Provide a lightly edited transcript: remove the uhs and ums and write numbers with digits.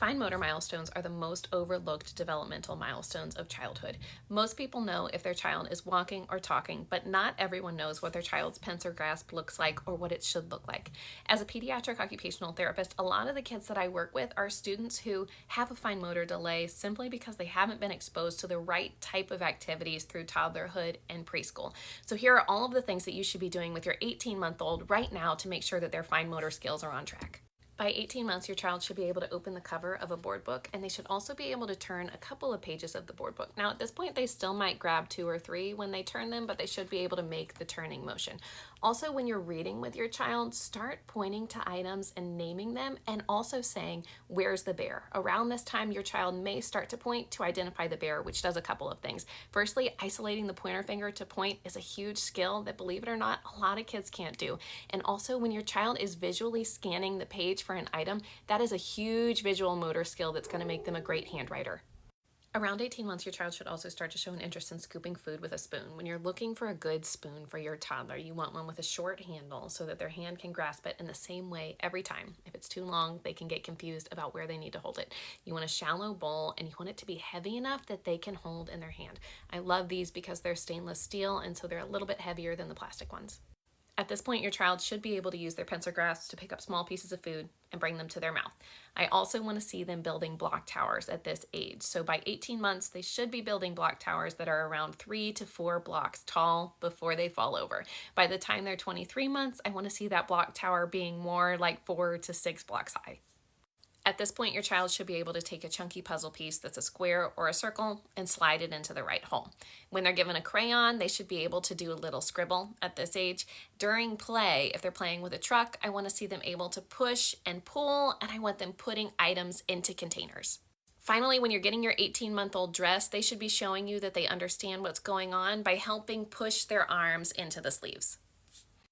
Fine motor milestones are the most overlooked developmental milestones of childhood. Most people know if their child is walking or talking, but not everyone knows what their child's pincer grasp looks like or what it should look like. As a pediatric occupational therapist, a lot of the kids that I work with are students who have a fine motor delay simply because they haven't been exposed to the right type of activities through toddlerhood and preschool. So here are all of the things that you should be doing with your 18-month-old right now to make sure that their fine motor skills are on track. By 18 months, your child should be able to open the cover of a board book, and they should also be able to turn a couple of pages of the board book. Now, at this point, they still might grab 2 or 3 when they turn them, but they should be able to make the turning motion. Also, when you're reading with your child, start pointing to items and naming them, and also saying, "Where's the bear?" Around this time, your child may start to point to identify the bear, which does a couple of things. Firstly, isolating the pointer finger to point is a huge skill that, believe it or not, a lot of kids can't do. And also, when your child is visually scanning the page for an item, that is a huge visual motor skill that's going to make them a great handwriter. Around 18 months, your child should also start to show an interest in scooping food with a spoon. When you're looking for a good spoon for your toddler, you want one with a short handle so that their hand can grasp it in the same way every time. If it's too long, they can get confused about where they need to hold it. You want a shallow bowl, and you want it to be heavy enough that they can hold in their hand. I love these because they're stainless steel, and so they're a little bit heavier than the plastic ones. At this point, your child should be able to use their pincer grasp to pick up small pieces of food and bring them to their mouth. I also want to see them building block towers at this age. So by 18 months, they should be building block towers that are around 3 to 4 blocks tall before they fall over. By the time they're 23 months, I want to see that block tower being more like 4 to 6 blocks high. At this point, your child should be able to take a chunky puzzle piece that's a square or a circle and slide it into the right hole. When they're given a crayon, they should be able to do a little scribble at this age. During play, if they're playing with a truck, I want to see them able to push and pull, and I want them putting items into containers. Finally, when you're getting your 18-month-old dressed, they should be showing you that they understand what's going on by helping push their arms into the sleeves.